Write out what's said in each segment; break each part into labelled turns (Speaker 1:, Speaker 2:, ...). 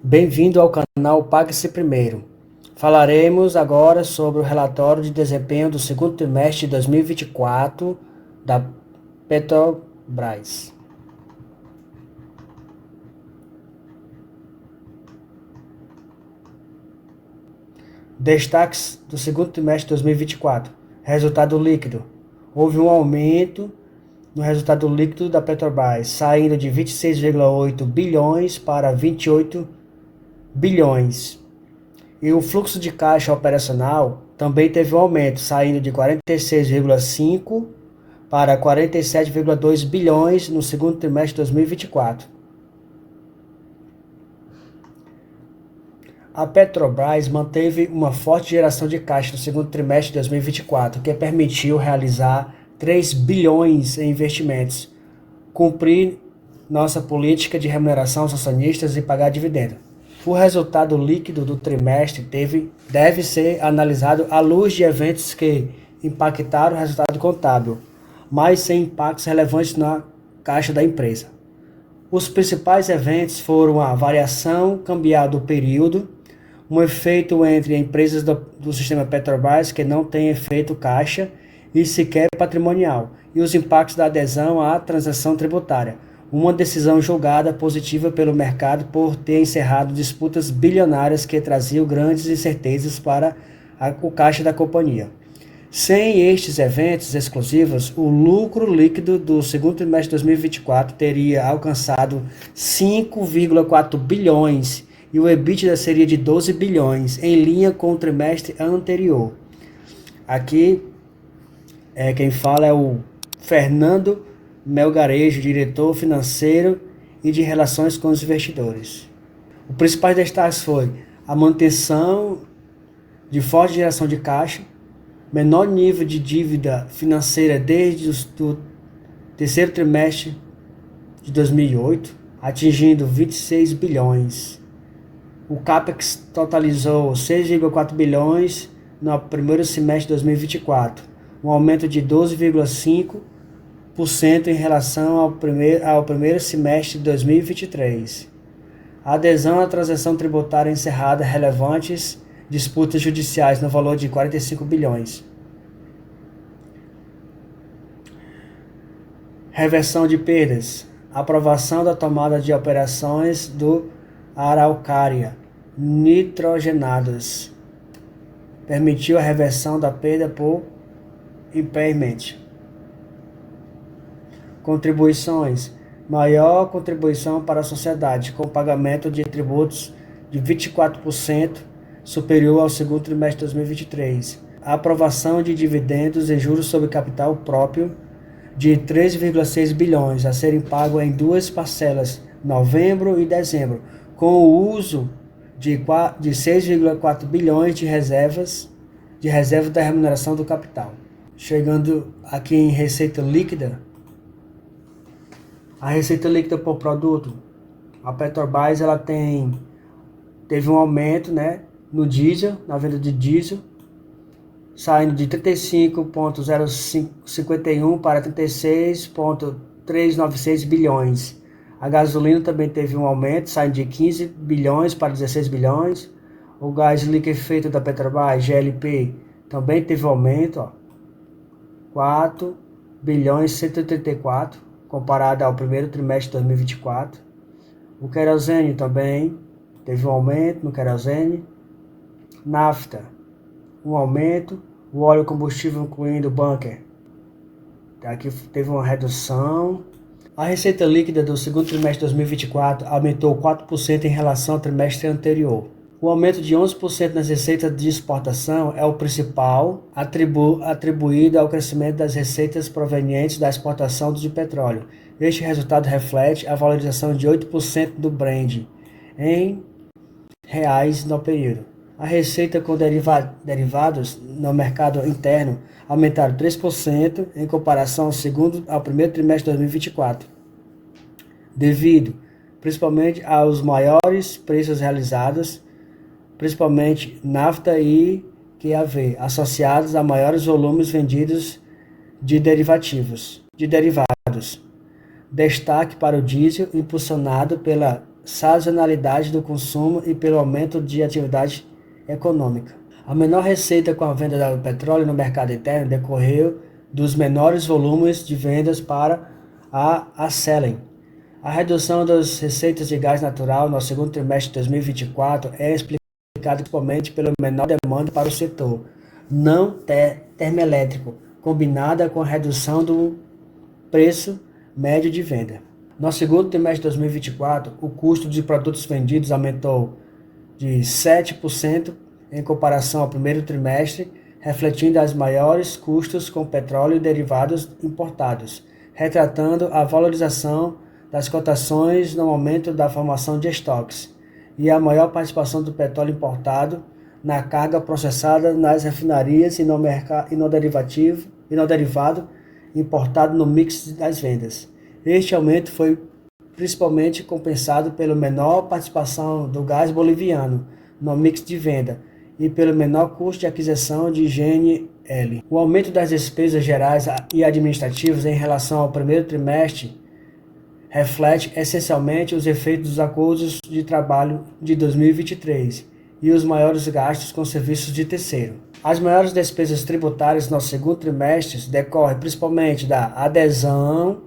Speaker 1: Bem-vindo ao canal Pague-se Primeiro. Falaremos agora sobre o relatório de desempenho do segundo trimestre de 2024 da Petrobras. Destaques do segundo trimestre de 2024. Resultado líquido. Houve um aumento no resultado líquido da Petrobras, saindo de 26,8 bilhões para 28 bilhões. E o fluxo de caixa operacional também teve um aumento, saindo de 46,5 para 47,2 bilhões no segundo trimestre de 2024. A Petrobras manteve uma forte geração de caixa no segundo trimestre de 2024, que permitiu realizar 3 bilhões em investimentos, cumprir nossa política de remuneração aos acionistas e pagar dividendo. O resultado líquido do trimestre deve ser analisado à luz de eventos que impactaram o resultado contábil, mas sem impactos relevantes na caixa da empresa. Os principais eventos foram a variação cambial do período, um efeito entre empresas do sistema Petrobras que não tem efeito caixa e sequer patrimonial, e os impactos da adesão à transação tributária, uma decisão julgada positiva pelo mercado por ter encerrado disputas bilionárias que traziam grandes incertezas para o caixa da companhia. Sem estes eventos exclusivos, o lucro líquido do segundo trimestre de 2024 teria alcançado 5,4 bilhões e o EBITDA seria de 12 bilhões, em linha com o trimestre anterior. Aqui, quem fala é o Fernando Melgarejo, diretor financeiro e de relações com os investidores. Os principais destaques foi a manutenção de forte geração de caixa, menor nível de dívida financeira desde o terceiro trimestre de 2008, atingindo 26 bilhões. O CAPEX totalizou 6,4 bilhões no primeiro semestre de 2024, um aumento de 12,5% em relação ao primeiro semestre de 2023. A adesão à transação tributária encerrada relevantes disputas judiciais no valor de 45 bilhões. Reversão de perdas. Aprovação da tomada de operações do Araucária nitrogenadas permitiu a reversão da perda por impairment. Contribuições. Maior contribuição para a sociedade, com pagamento de tributos de 24% superior ao segundo trimestre de 2023. A aprovação de dividendos e juros sobre capital próprio de 13,6 bilhões a serem pagos em duas parcelas, novembro e dezembro, com o uso de 6,4 bilhões de reserva da remuneração do capital. Chegando aqui em receita líquida, a receita líquida por produto, a Petrobras ela teve um aumento, no diesel, na venda de diesel, saindo de 35,051 para 36,396 bilhões. A gasolina também teve um aumento, saindo de 15 bilhões para 16 bilhões. O gás liquefeito da Petrobras, GLP, também teve um aumento, 4 bilhões 134, comparado ao primeiro trimestre de 2024. O querosene também teve um aumento no querosene. Nafta, um aumento. O óleo combustível, incluindo bunker, aqui teve uma redução. A receita líquida do segundo trimestre de 2024 aumentou 4% em relação ao trimestre anterior. O aumento de 11% nas receitas de exportação é o principal atribuído ao crescimento das receitas provenientes da exportação de petróleo. Este resultado reflete a valorização de 8% do Brent em reais no período. A receita com derivados no mercado interno aumentaram 3% em comparação ao primeiro trimestre de 2024, devido principalmente aos maiores preços realizados, principalmente nafta e QAV, associados a maiores volumes vendidos de derivados. Destaque para o diesel, impulsionado pela sazonalidade do consumo e pelo aumento de atividade econômica. A menor receita com a venda do petróleo no mercado interno decorreu dos menores volumes de vendas para a Selen. A redução das receitas de gás natural no segundo trimestre de 2024 é explicada principalmente pela menor demanda para o setor não termoelétrico, combinada com a redução do preço médio de venda. No segundo trimestre de 2024, o custo de produtos vendidos aumentou de 7% em comparação ao primeiro trimestre, refletindo os maiores custos com petróleo e derivados importados, retratando a valorização das cotações no momento da formação de estoques e a maior participação do petróleo importado na carga processada nas refinarias e no derivado importado no mix das vendas. Este aumento foi principalmente compensado pela menor participação do gás boliviano no mix de venda e pelo menor custo de aquisição de GNL. O aumento das despesas gerais e administrativas em relação ao primeiro trimestre reflete essencialmente os efeitos dos acordos de trabalho de 2023 e os maiores gastos com serviços de terceiro. As maiores despesas tributárias no segundo trimestre decorrem principalmente da adesão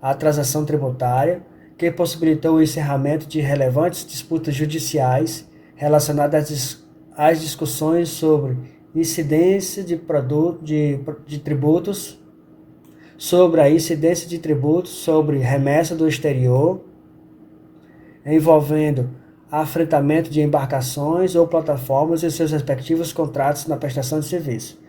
Speaker 1: à transação tributária, que possibilitou o encerramento de relevantes disputas judiciais relacionadas às discussões sobre incidência de tributos, sobre a incidência de tributos sobre remessa do exterior, envolvendo afretamento de embarcações ou plataformas e seus respectivos contratos na prestação de serviço.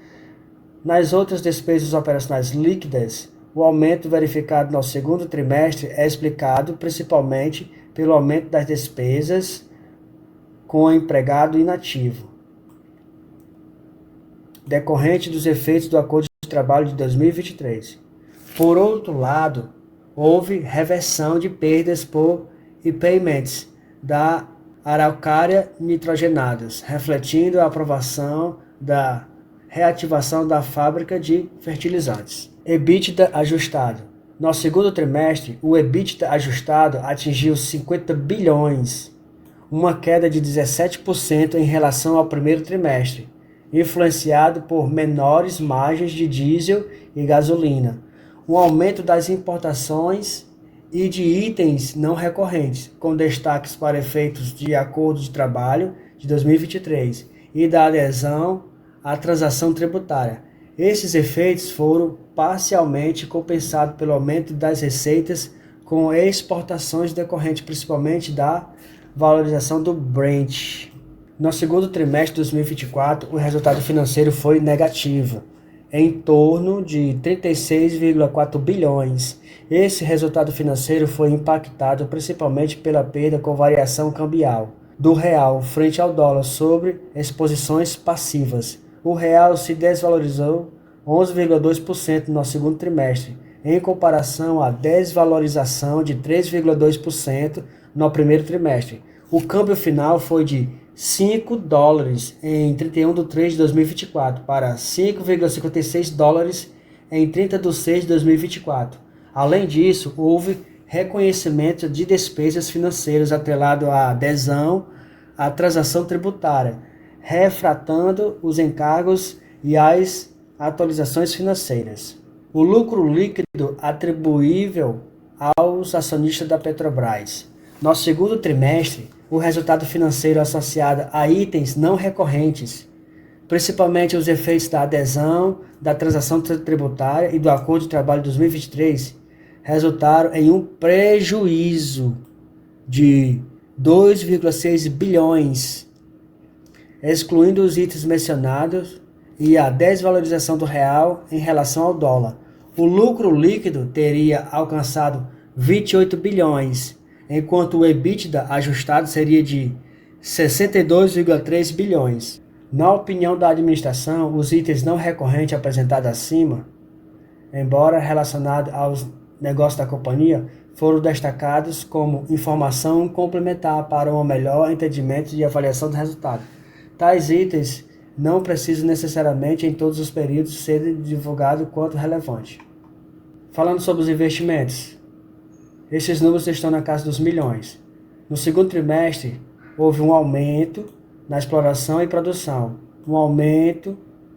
Speaker 1: Nas outras despesas operacionais líquidas, o aumento verificado no segundo trimestre é explicado principalmente pelo aumento das despesas com o empregado inativo, decorrente dos efeitos do Acordo de Trabalho de 2023. Por outro lado, houve reversão de perdas por impairments da Araucária nitrogenados, refletindo a aprovação da reativação da fábrica de fertilizantes. EBITDA ajustado. No segundo trimestre, o EBITDA ajustado atingiu 50 bilhões, uma queda de 17% em relação ao primeiro trimestre, influenciado por menores margens de diesel e gasolina, um aumento das importações e de itens não recorrentes, com destaques para efeitos de acordo de trabalho de 2023 e da adesão à transação tributária. Esses efeitos foram parcialmente compensados pelo aumento das receitas com exportações decorrentes principalmente da valorização do Brent. No segundo trimestre de 2024, o resultado financeiro foi negativo, em torno de 36,4 bilhões. Esse resultado financeiro foi impactado principalmente pela perda com variação cambial do real frente ao dólar sobre exposições passivas. O real se desvalorizou 11,2% no segundo trimestre, em comparação à desvalorização de 3,2% no primeiro trimestre. O câmbio final foi de 5 dólares em 31 de 3 de 2024 para 5,56 dólares em 30 de 6 de 2024. Além disso, houve reconhecimento de despesas financeiras atrelado à adesão à transação tributária, refratando os encargos e as atualizações financeiras. O lucro líquido atribuível aos acionistas da Petrobras. No segundo trimestre, o resultado financeiro associado a itens não recorrentes, principalmente os efeitos da adesão, da transação tributária e do Acordo de Trabalho de 2023, resultaram em um prejuízo de 2,6 bilhões, excluindo os itens mencionados e a desvalorização do real em relação ao dólar. O lucro líquido teria alcançado 28 bilhões, enquanto o EBITDA ajustado seria de 62,3 bilhões. Na opinião da administração, os itens não recorrentes apresentados acima, embora relacionados aos negócios da companhia, foram destacados como informação complementar para um melhor entendimento e avaliação do resultado. Tais itens não precisam necessariamente em todos os períodos serem divulgados quanto relevantes. Falando sobre os investimentos, esses números estão na casa dos milhões. No segundo trimestre, houve um aumento na exploração e produção, um aumento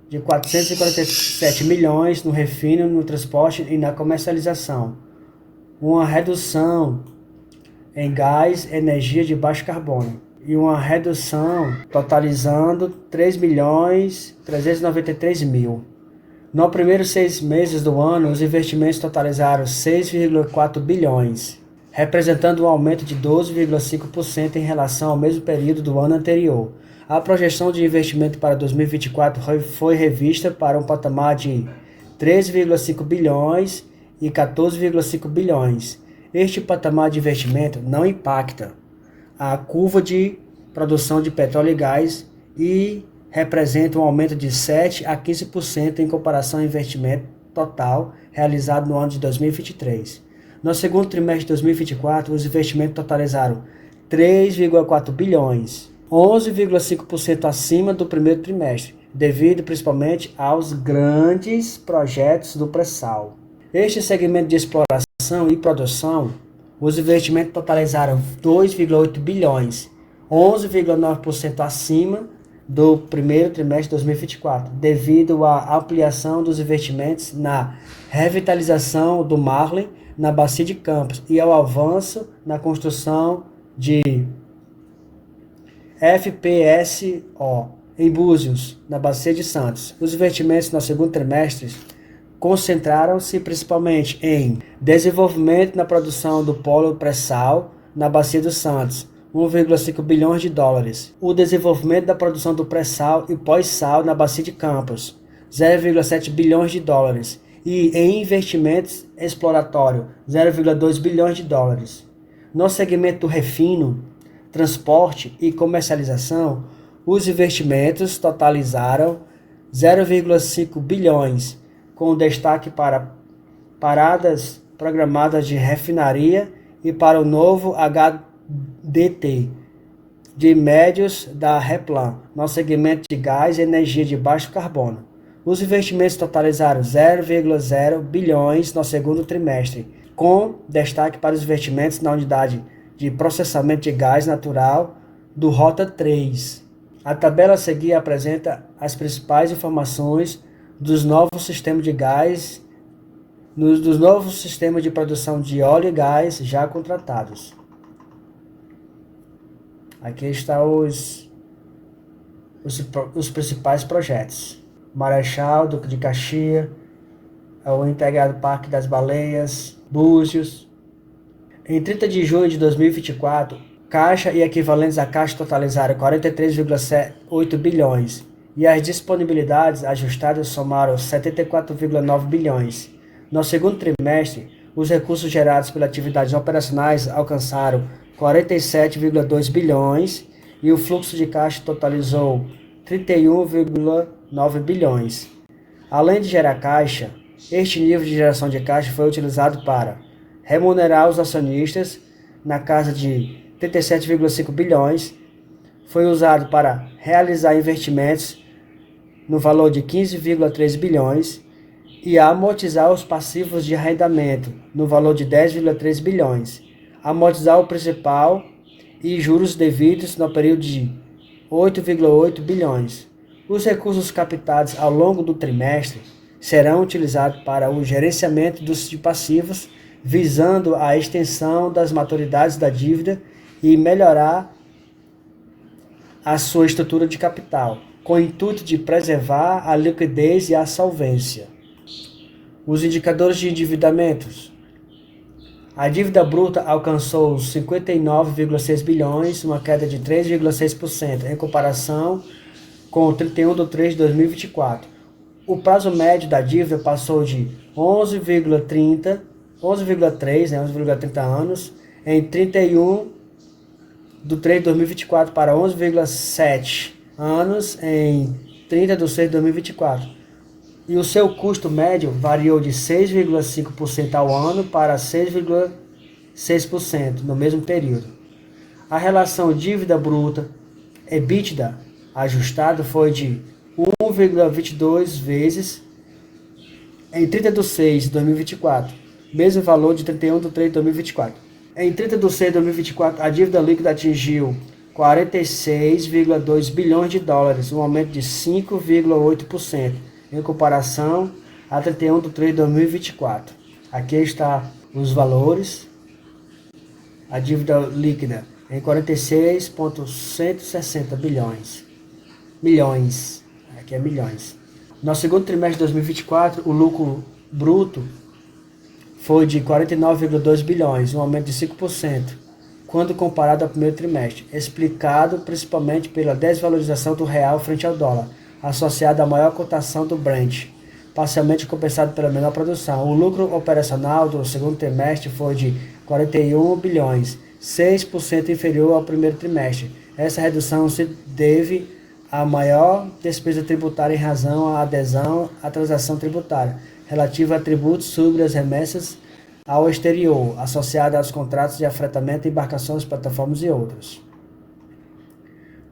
Speaker 1: de 447 milhões no refino, no transporte e na comercialização, uma redução em gás e energia de baixo carbono e uma redução totalizando 3.393.000. No primeiro 6 meses do ano, os investimentos totalizaram 6,4 bilhões, representando um aumento de 12,5% em relação ao mesmo período do ano anterior. A projeção de investimento para 2024 foi revista para um patamar de 13,5 bilhões e 14,5 bilhões. Este patamar de investimento não impacta a curva de produção de petróleo e gás e representa um aumento de 7 a 15% em comparação ao investimento total realizado no ano de 2023. No segundo trimestre de 2024, os investimentos totalizaram 3,4 bilhões, 11,5% acima do primeiro trimestre, devido principalmente aos grandes projetos do pré-sal. Este segmento de exploração e produção, os investimentos totalizaram 2,8 bilhões, 11,9% acima do primeiro trimestre de 2024, devido à ampliação dos investimentos na revitalização do Marlim na Bacia de Campos e ao avanço na construção de FPSO em Búzios, na Bacia de Santos. Os investimentos no segundo trimestre concentraram-se principalmente em desenvolvimento na produção do polo pré-sal na Bacia dos Santos, 1,5 bilhões de dólares. O desenvolvimento da produção do pré-sal e pós-sal na Bacia de Campos, 0,7 bilhões de dólares. E em investimentos exploratórios, 0,2 bilhões de dólares. No segmento do refino, transporte e comercialização, os investimentos totalizaram 0,5 bilhões, com destaque para paradas programadas de refinaria e para o novo HDT de médios da Replan, no segmento de gás e energia de baixo carbono. Os investimentos totalizaram 0,0 bilhões no segundo trimestre, com destaque para os investimentos na unidade de processamento de gás natural do Rota 3. A tabela a seguir apresenta as principais informações dos novos sistemas de gás, dos novos sistemas de produção de óleo e gás já contratados. Aqui estão os principais projetos. Marechal, Duque de Caxias, o Integrado Parque das Baleias, Búzios. Em 30 de junho de 2024, caixa e equivalentes à caixa totalizaram 43,8 bilhões e as disponibilidades ajustadas somaram 74,9 bilhões. No segundo trimestre, os recursos gerados pelas atividades operacionais alcançaram 47,2 bilhões e o fluxo de caixa totalizou 31,9 bilhões. Além de gerar caixa, este nível de geração de caixa foi utilizado para remunerar os acionistas na casa de 37,5 bilhões, foi usado para realizar investimentos no valor de 15,3 bilhões e amortizar os passivos de arrendamento no valor de 10,3 bilhões, amortizar o principal e juros devidos no período de 8,8 bilhões. Os recursos captados ao longo do trimestre serão utilizados para o gerenciamento dos passivos, visando a extensão das maturidades da dívida e melhorar a sua estrutura de capital, com o intuito de preservar a liquidez e a solvência. Os indicadores de endividamentos. A dívida bruta alcançou 59,6 bilhões, uma queda de 3,6% em comparação com 31 de 3 de 2024. O prazo médio da dívida passou de 11,30 anos em 31 de 3 de 2024 para 11,7 anos em 30 de 6 de 2024. E o seu custo médio variou de 6,5% ao ano para 6,6% no mesmo período. A relação dívida bruta EBITDA ajustado foi de 1,22 vezes em 30 de 6 de 2024, mesmo valor de 31 de 3 de 2024. Em 30 de 6 de 2024, a dívida líquida atingiu 46,2 bilhões de dólares, um aumento de 5,8% em comparação a 31 de 3 de 2024. Aqui está os valores. A dívida líquida em 46,160 bilhões. Milhões. Aqui é milhões. No segundo trimestre de 2024, o lucro bruto foi de 49,2 bilhões, um aumento de 5%, quando comparado ao primeiro trimestre, explicado principalmente pela desvalorização do real frente ao dólar, associada à maior cotação do Brent, parcialmente compensado pela menor produção. O lucro operacional do segundo trimestre foi de 41 bilhões, 6% inferior ao primeiro trimestre. Essa redução se deve à maior despesa tributária em razão à adesão à transação tributária, relativa a tributos sobre as remessas ao exterior, associada aos contratos de afretamento, embarcações, plataformas e outros.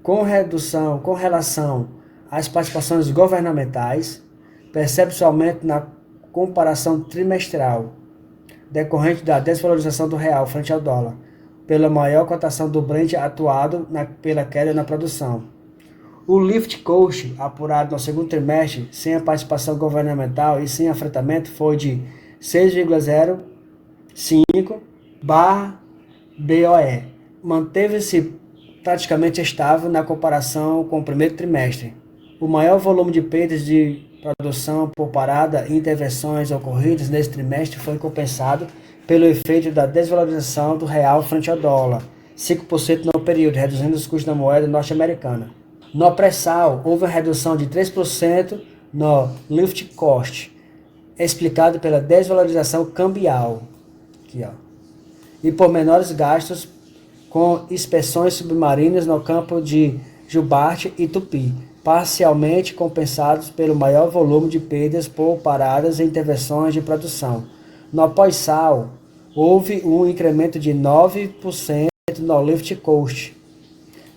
Speaker 1: Com relação às participações governamentais, percebe-se aumento na comparação trimestral, decorrente da desvalorização do real frente ao dólar, pela maior cotação do Brent atuado pela queda na produção. O lift cost apurado no segundo trimestre, sem a participação governamental e sem afretamento, foi de 6,05/BOE. Manteve-se praticamente estável na comparação com o primeiro trimestre. O maior volume de perdas de produção por parada e intervenções ocorridas nesse trimestre foi compensado pelo efeito da desvalorização do real frente ao dólar, 5% no período, reduzindo os custos da moeda norte-americana. No pré-sal, houve uma redução de 3% no lift cost, explicado pela desvalorização cambial, aqui, e por menores gastos com inspeções submarinas no campo de Jubarte e Tupi, parcialmente compensados pelo maior volume de perdas por paradas e intervenções de produção. No pós-sal, houve um incremento de 9% no lift cost,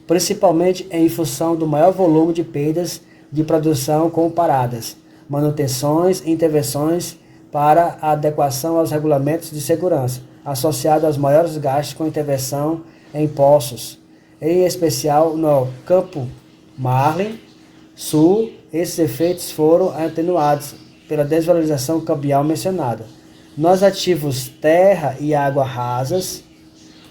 Speaker 1: principalmente em função do maior volume de perdas de produção com paradas, manutenções e intervenções para a adequação aos regulamentos de segurança, associado aos maiores gastos com intervenção em poços, em especial no Campo Marlin Sul. Esses efeitos foram atenuados pela desvalorização cambial mencionada. Nos ativos terra e água rasas,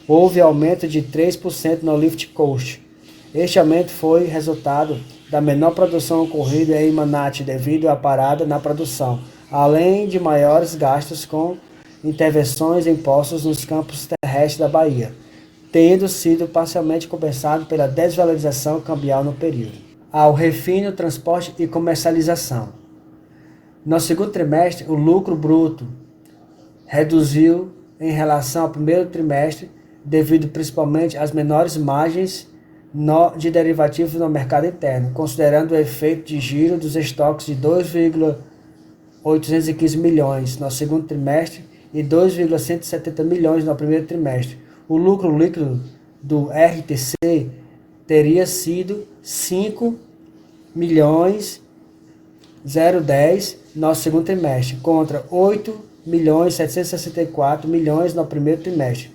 Speaker 1: houve aumento de 3% no lift cost. Este aumento foi resultado da menor produção ocorrida em Manatee devido à parada na produção, além de maiores gastos com intervenções em poços nos campos terrestres da Bahia, tendo sido parcialmente compensado pela desvalorização cambial no período. Ao refino, transporte e comercialização. No segundo trimestre, o lucro bruto reduziu em relação ao primeiro trimestre, devido principalmente às menores margens de derivativos no mercado interno, considerando o efeito de giro dos estoques de 2,815 milhões no segundo trimestre e 2,170 milhões no primeiro trimestre. O lucro líquido do RTC teria sido 5.010 no segundo trimestre, contra 8.764 milhões no primeiro trimestre.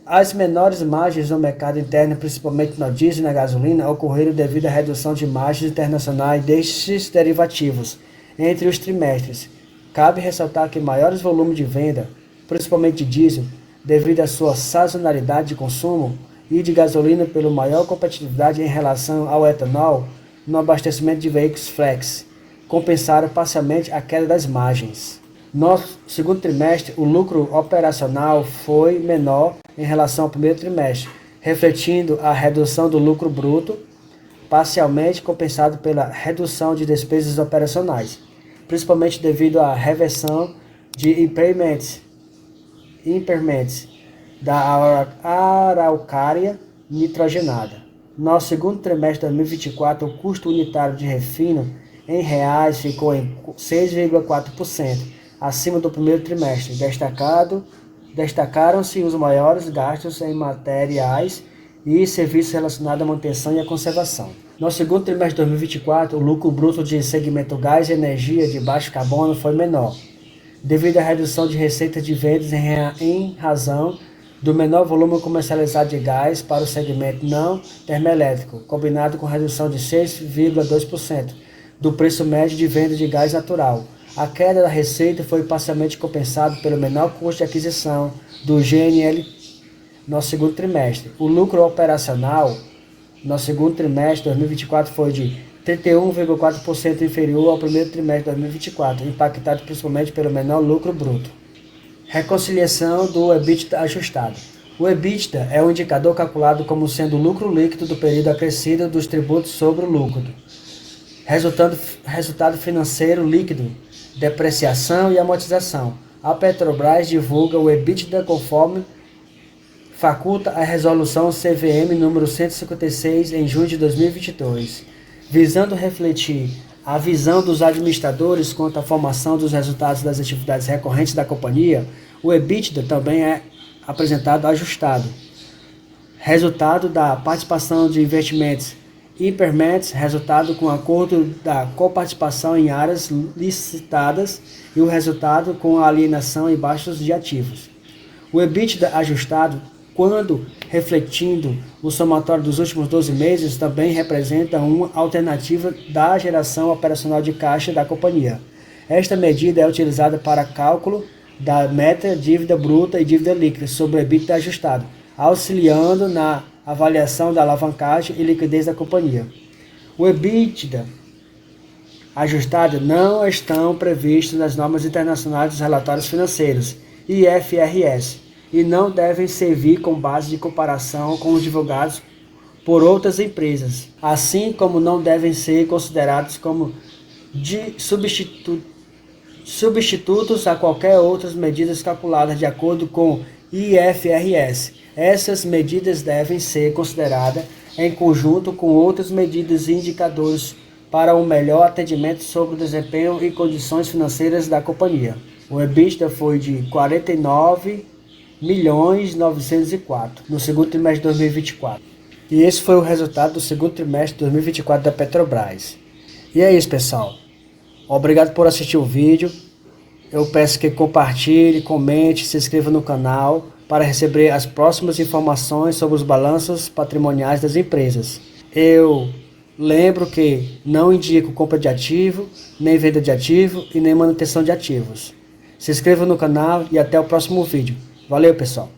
Speaker 1: As menores margens no mercado interno, principalmente no diesel e na gasolina, ocorreram devido à redução de margens internacionais destes derivativos entre os trimestres. Cabe ressaltar que maiores volumes de venda, principalmente de diesel, devido à sua sazonalidade de consumo, e de gasolina pela maior competitividade em relação ao etanol no abastecimento de veículos flex, compensaram parcialmente a queda das margens. No segundo trimestre, o lucro operacional foi menor em relação ao primeiro trimestre, refletindo a redução do lucro bruto, parcialmente compensado pela redução de despesas operacionais, principalmente devido à reversão de impairments da araucária nitrogenada. No segundo trimestre de 2024, o custo unitário de refino em reais ficou em 6,4%, acima do primeiro trimestre. Destacaram-se os maiores gastos em materiais e serviços relacionados à manutenção e à conservação. No segundo trimestre de 2024, o lucro bruto de segmento gás e energia de baixo carbono foi menor, devido à redução de receitas de vendas em razão do menor volume comercializado de gás para o segmento não termoelétrico, combinado com redução de 6,2% do preço médio de venda de gás natural. A queda da receita foi parcialmente compensada pelo menor custo de aquisição do GNL no segundo trimestre. O lucro operacional no segundo trimestre de 2024 foi de 31,4% inferior ao primeiro trimestre de 2024, impactado principalmente pelo menor lucro bruto. Reconciliação do EBITDA ajustado. O EBITDA é um indicador calculado como sendo o lucro líquido do período acrescido dos tributos sobre o lucro. Resultado financeiro líquido, depreciação e amortização. A Petrobras divulga o EBITDA conforme faculta a resolução CVM número 156 em junho de 2022, visando refletir a visão dos administradores quanto à formação dos resultados das atividades recorrentes da companhia. O EBITDA também é apresentado ajustado. Resultado da participação de investimentos impairments, resultado com acordo da coparticipação em áreas licitadas e o resultado com a alienação e baixos de ativos. O EBITDA ajustado, quando refletindo o somatório dos últimos 12 meses, também representa uma alternativa da geração operacional de caixa da companhia. Esta medida é utilizada para cálculo da meta dívida bruta e dívida líquida sobre o EBITDA ajustado, auxiliando na avaliação da alavancagem e liquidez da companhia. O EBITDA ajustado não estão previstos nas normas internacionais dos relatórios financeiros, IFRS, e não devem servir como base de comparação com os divulgados por outras empresas, assim como não devem ser considerados como substitutos a qualquer outras medidas calculadas de acordo com IFRS. Essas medidas devem ser consideradas em conjunto com outras medidas e indicadores para um melhor atendimento sobre o desempenho e condições financeiras da companhia. O EBITDA foi de 49.904 no segundo trimestre de 2024. E esse foi o resultado do segundo trimestre de 2024 da Petrobras. E é isso, pessoal. Obrigado por assistir o vídeo. Eu peço que compartilhe, comente, se inscreva no canal para receber as próximas informações sobre os balanços patrimoniais das empresas. Eu lembro que não indico compra de ativo, nem venda de ativo e nem manutenção de ativos. Se inscreva no canal e até o próximo vídeo. Valeu, pessoal!